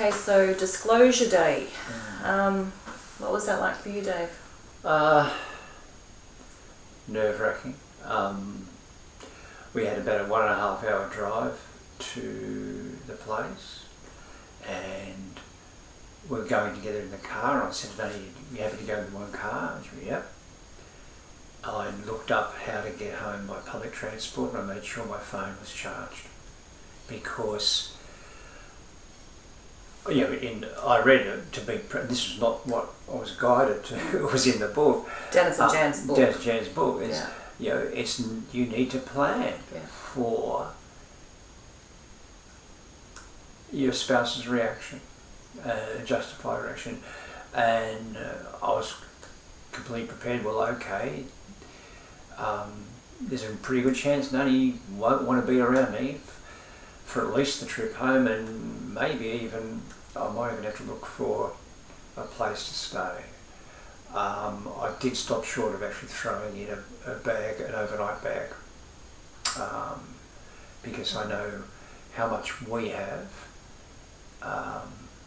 Okay, so disclosure day. What was that like for you, Dave? Nerve-wracking. We had about a 1.5 hour drive to the place, and we were going together in the car, and I said, "Are you happy to go in one car?" And she went, "Yep." I looked up how to get home by public transport, and I made sure my phone was charged, because I read it to be. This was not what I was guided to. It was in the book. Danice and Jan's book. Danice and Jan's book. You need to plan for your spouse's reaction, justified reaction, and I was completely prepared. Well, okay. There's a pretty good chance Nanny won't want to be around me for at least the trip home, and maybe even I might even have to look for a place to stay. I did stop short of actually throwing in a bag, an overnight bag, because I know how much we have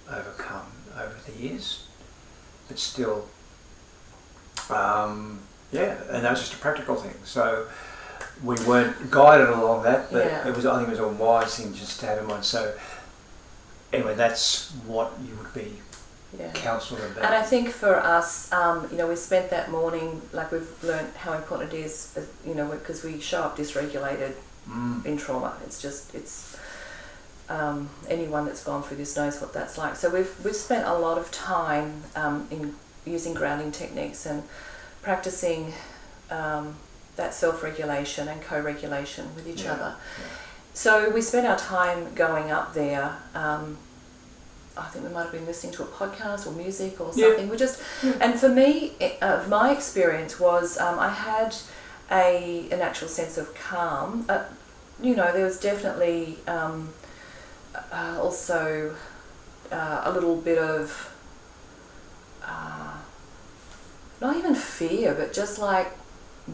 overcome over the years, but still, and that was just a practical thing. So we weren't guided along that, but I think it was a wise thing just to have in mind. So anyway, that's what you would be counselled about. And I think for us, we spent that morning, like we've learned how important it is, because we show up dysregulated in trauma. It's anyone that's gone through this knows what that's like. So we've spent a lot of time in using grounding techniques and practicing that self-regulation and co-regulation with each other. Yeah. So we spent our time going up there. I think we might have been listening to a podcast or music or something. And for me, my experience was I had an actual sense of calm. There was definitely also a little bit of not even fear, but just like,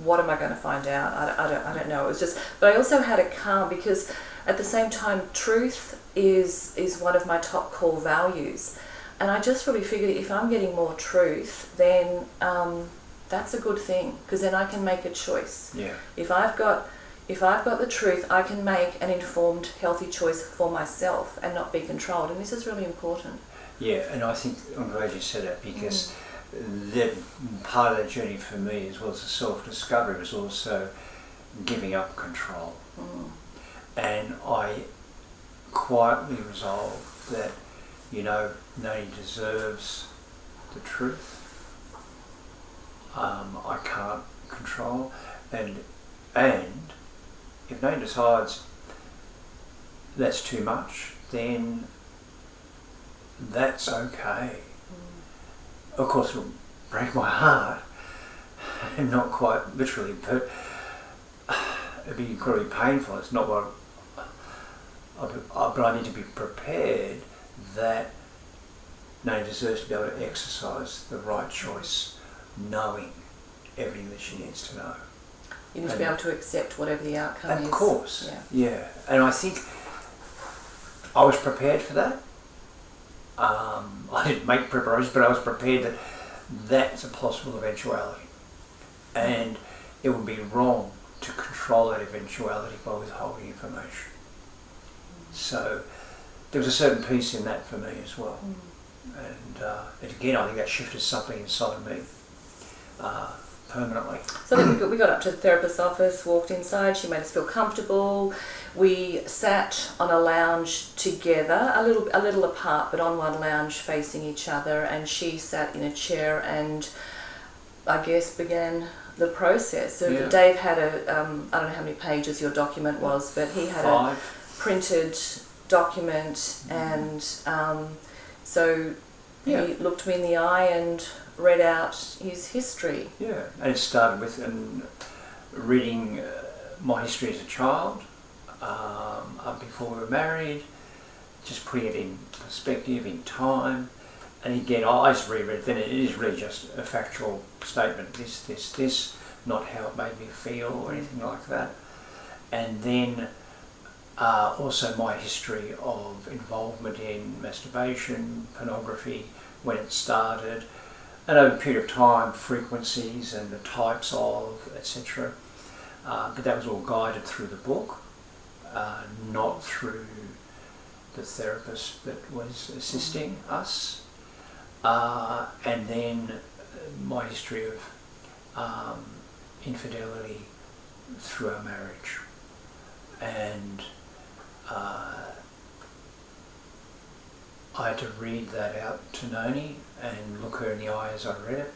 what am I going to find out? I don't know. It was just, but I also had a calm, because at the same time, truth is one of my top core values, and I just really figured if I'm getting more truth, then that's a good thing, because then I can make a choice. Yeah. If I've got the truth, I can make an informed, healthy choice for myself and not be controlled, and this is really important. Yeah, and I think I'm glad you said that, because that part of that journey for me, as well as the self-discovery, was also giving up control. And I quietly resolved that, Nanny deserves the truth. I can't control, and if Nanny decides that's too much, then that's okay. Of course, it'll break my heart, and not quite literally, but it'd be incredibly painful. It's not what but I need to be prepared that Nanny deserves to be able to exercise the right choice, knowing everything that she needs to know. You need to be able to accept whatever the outcome is. Of course, yeah. And I think I was prepared for that. I didn't make preparations, but I was prepared that that's a possible eventuality, and it would be wrong to control that eventuality by withholding information. So there was a certain peace in that for me as well, and again, I think that shifted something inside me permanently. So then we got up to the therapist's office, walked inside. She made us feel comfortable. We sat on a lounge together, a little apart, but on one lounge facing each other, and she sat in a chair and I guess began the process. So Dave had I don't know how many pages your document was, but he had 5. A printed document, and so he looked me in the eye and read out his history. Yeah, and it started with reading my history as a child, up before we were married, just putting it in perspective, in time. And again, I just reread it, then it is really just a factual statement, this, not how it made me feel or anything like that. And then also my history of involvement in masturbation, pornography, when it started, and over a period of time, frequencies and the types of, etc. But that was all guided through the book, not through the therapist that was assisting us. And then my history of infidelity through our marriage. And I had to read that out to Noni and look her in the eye as I read it.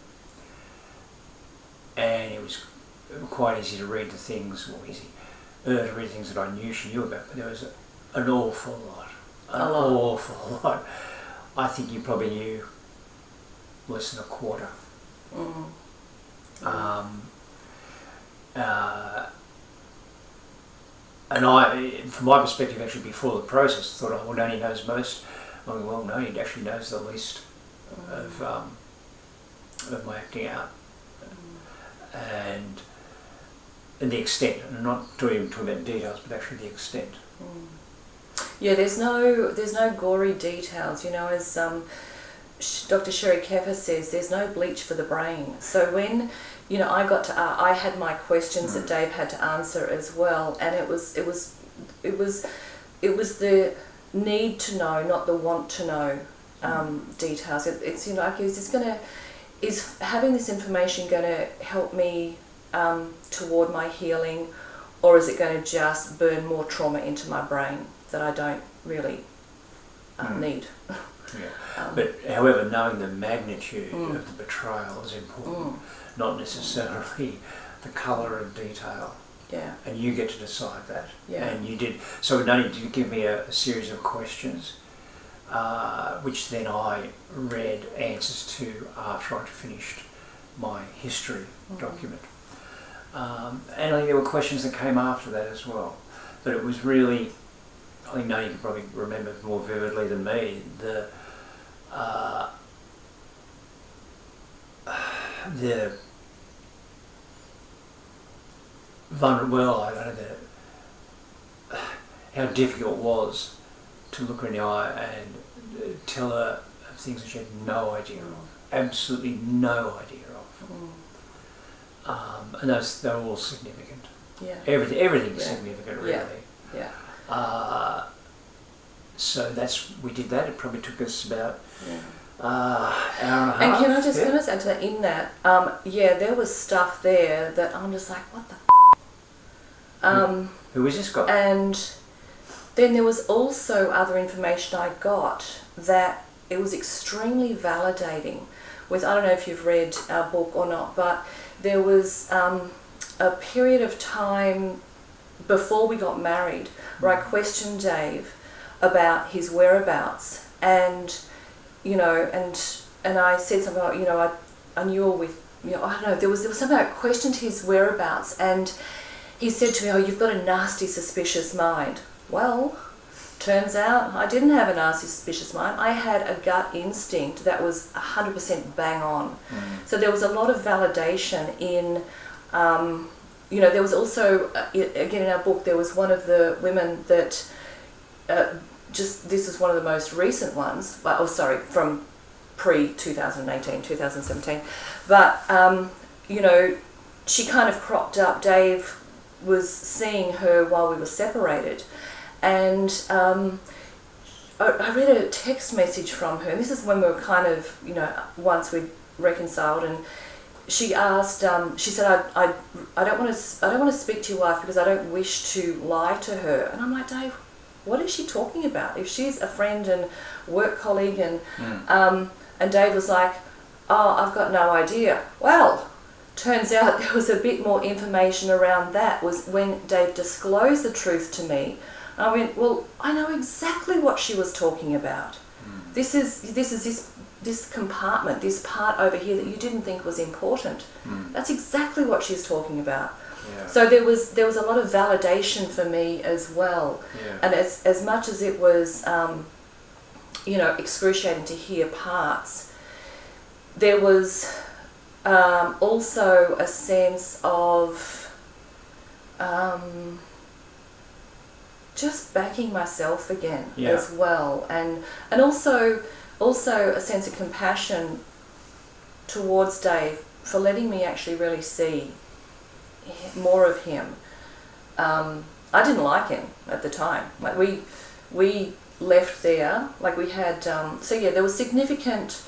And it was quite easy to read the things, to read things that I knew she knew about, but there was an awful lot. Awful lot. I think you probably knew less than a quarter. And I, from my perspective, actually before the process, I thought, Noni knows most. Well, Noni actually knows the least of my acting out, and the extent. And I'm not talking about details, but actually the extent. Yeah, there's no gory details. As Dr. Sherry Keffer says, there's no bleach for the brain. So when I had my questions that Dave had to answer as well, and it was the need to know, not the want to know details. It's is having this information going to help me toward my healing, or is it going to just burn more trauma into my brain that I don't really need? Yeah. But however, knowing the magnitude of the betrayal is important, not necessarily the colour and detail. Yeah. And you get to decide that. Yeah. And you did. So not only did you give me a series of questions, which then I read answers to after I'd finished my history document. And I think there were questions that came after that as well. But it was really, I think now you can probably remember more vividly than me, the vulnerable, I don't know how difficult it was to look her in the eye and tell her things that she had no idea of, absolutely no idea of. And they're all significant. Yeah. Everything's significant, really. Yeah. So we did that. It probably took us about hour and a half. And can I just add to that? In that, there was stuff there that I'm just like, what the who was this guy? And then there was also other information I got that it was extremely validating. I don't know if you've read our book or not, but there was a period of time before we got married where I questioned Dave about his whereabouts, and I said something about, I knew all with, I don't know, there was something, I questioned his whereabouts, and he said to me, oh, you've got a nasty, suspicious mind. Well, turns out I didn't have a nasty, suspicious mind. I had a gut instinct that was 100% bang on. So there was a lot of validation in, there was also, again in our book, there was one of the women that, this is one of the most recent ones, from pre-2018, 2017. But, she kind of cropped up. Dave was seeing her while we were separated. And I read a text message from her, and this is when we were kind of, once we'd reconciled, and she asked, she said, I don't want to speak to your wife because I don't wish to lie to her. And I'm like, Dave, what is she talking about? If she's a friend and work colleague, and Dave was like, oh, I've got no idea. Well, turns out there was a bit more information around that. Was when Dave disclosed the truth to me. And I went, well, I know exactly what she was talking about. This is this compartment, this part over here that you didn't think was important. That's exactly what she's talking about. Yeah. So there was a lot of validation for me as well. Yeah. And as much as it was, excruciating to hear parts, there was also a sense of just backing myself again Yeah. as well, and also a sense of compassion towards Dave for letting me actually really see more of him. I didn't like him at the time. Like we left there, like we had, there was significant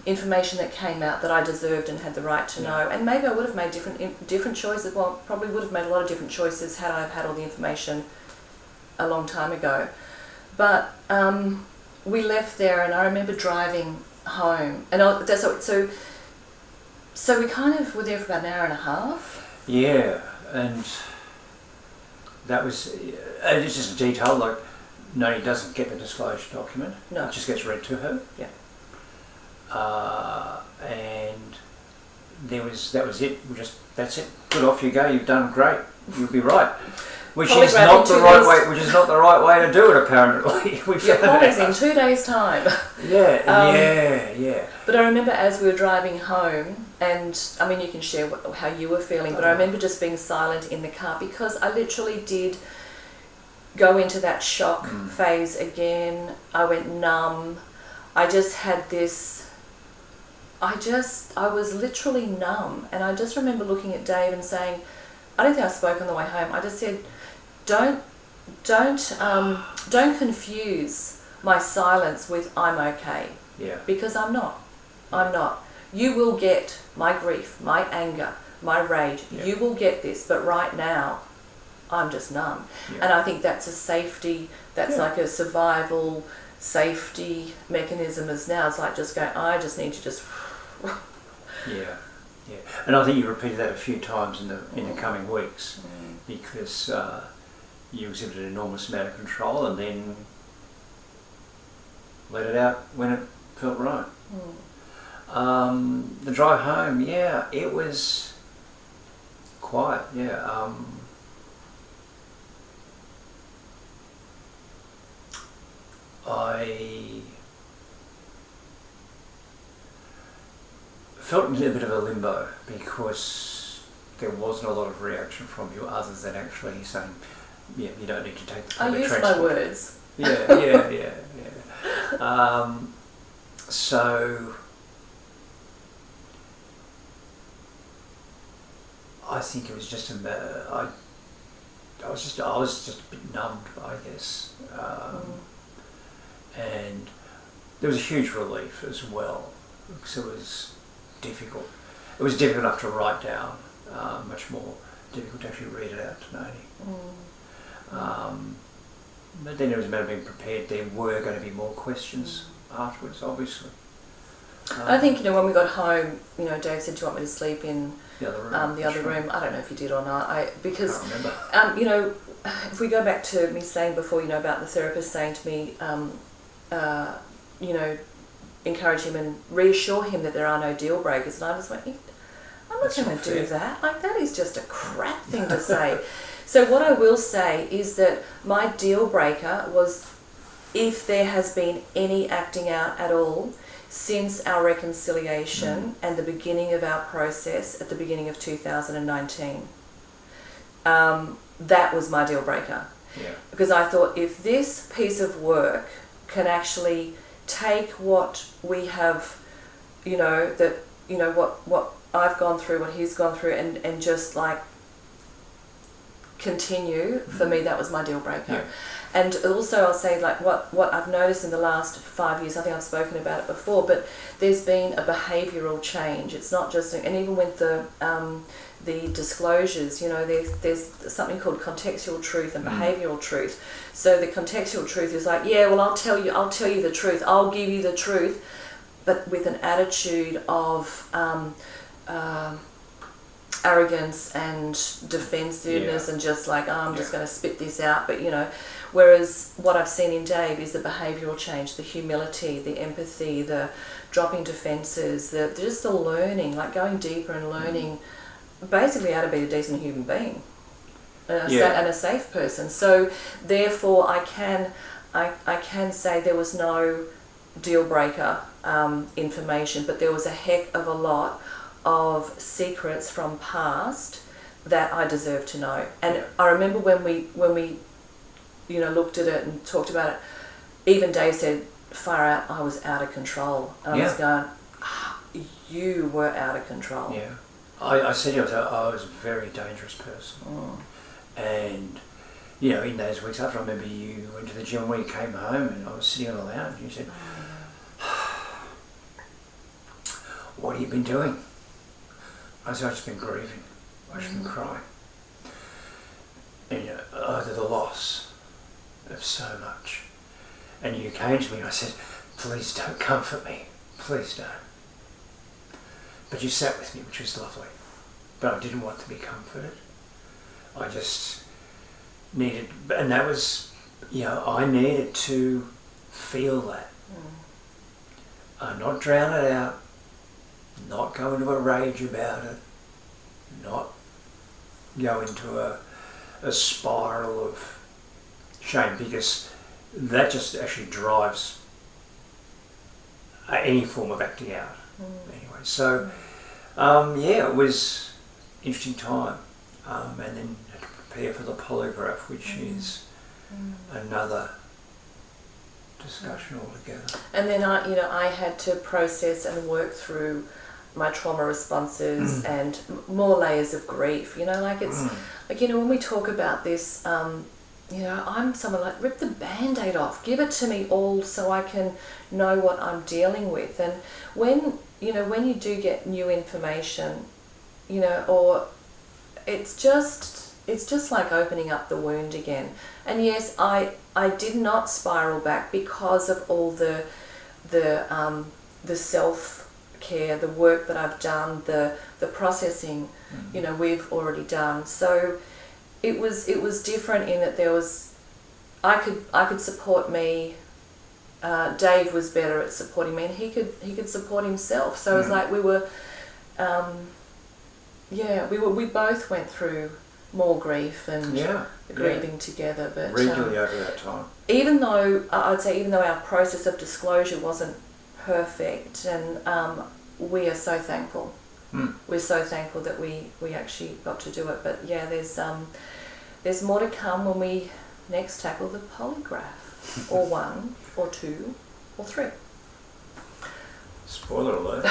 information that came out that I deserved and had the right to know, and maybe I would have made different choices. Well, probably would have made a lot of different choices had I had all the information a long time ago. But we left there, and I remember driving home, and so we kind of were there for about an hour and a half. Yeah, and that was, it's just a detail, like, Noni doesn't get the disclosure document. No. It just gets read to her. Yeah. And that was it. That's it. Good, off you go. You've done great. You'll be right. Which is not the right way. Which is not the right way to do it. Apparently, we found out. In 2 days' time. Yeah. But I remember as we were driving home, and I mean, you can share how you were feeling, but I remember just being silent in the car because I literally did go into that shock phase again. I went numb. I just had this. I was literally numb, and I just remember looking at Dave and saying, I don't think I spoke on the way home. I just said, don't confuse my silence with I'm okay. Yeah. Because I'm not. I'm not. You will get my grief, my anger, my rage. Yeah. You will get this, but right now, I'm just numb. Yeah. And I think that's a safety. That's like a survival safety mechanism. As now, it's like just going. I just need to just. Yeah. And I think you repeated that a few times in the coming weeks because you exhibited an enormous amount of control and then let it out when it felt right. The drive home, it was quiet. I felt in a bit of a limbo because there wasn't a lot of reaction from you other than actually saying, you don't need to take the public transport. I used my words. Yeah. So I think it was just I was just a bit numbed, I guess. And there was a huge relief as well because it was difficult. It was difficult enough to write down, much more difficult to actually read it out to Noni. But then it was a matter of being prepared. There were going to be more questions afterwards, obviously. I think, when we got home, Dave said, do you want me to sleep in the other room? I don't know if you did or not. Because, can't remember. if we go back to me saying before, about the therapist saying to me, encourage him and reassure him that there are no deal breakers. And I just went, I'm not going to do that. Like, that is just a crap thing to say. So what I will say is that my deal breaker was if there has been any acting out at all since our reconciliation and the beginning of our process at the beginning of 2019. That was my deal breaker. Yeah. Because I thought if this piece of work can actually take what we have, what I've gone through, what he's gone through, and just like continue, for me that was my deal breaker. Yeah. And also I'll say, like, what I've noticed in the last 5 years, I think I've spoken about it before, but there's been a behavioural change. It's not just, and even with the disclosures, there's something called contextual truth and behavioural truth. So the contextual truth is like, I'll tell you the truth, I'll give you the truth, but with an attitude of arrogance and defensiveness and just like, I'm just going to spit this out. But, whereas what I've seen in Dave is the behavioural change, the humility, the empathy, the dropping defences, just the learning, like going deeper and learning basically how to be a decent human being and a safe person. So therefore I can say there was no deal breaker information, but there was a heck of a lot of secrets from past that I deserve to know. And I remember when we looked at it and talked about it. Even Dave said, far out, I was out of control. And I was going, you were out of control. Yeah. I said to you, I was a very dangerous person. And, in those weeks after, I remember you went to the gym when you came home and I was sitting on the lounge and you said, what have you been doing? I said, I've just been grieving. I've just been crying. And over the loss of so much. And you came to me and I said, please don't comfort me. Please don't. But you sat with me, which was lovely. But I didn't want to be comforted. I just needed, and that was, I needed to feel that. Not drown it out, not go into a rage about it, not go into a spiral of shame, because that just actually drives any form of acting out. Anyway, so it was an interesting time, and then had to prepare for the polygraph, which is another discussion altogether. And then I had to process and work through my trauma responses and more layers of grief. It's when we talk about this, I'm someone like, rip the Band-Aid off, give it to me all so I can know what I'm dealing with. And when you do get new information, or it's just like opening up the wound again. And yes, I did not spiral back because of all the self-care, the work that I've done, the processing, we've already done. So it was different in that there was, I could support me. Dave was better at supporting me, and he could support himself. So it was like we both went through more grief and grieving together. But regularly over that time. Even though our process of disclosure wasn't perfect, and we are so thankful. We're so thankful that we actually got to do it. But there's more to come when we next tackle the polygraph, or 1, or 2, or 3. Spoiler alert.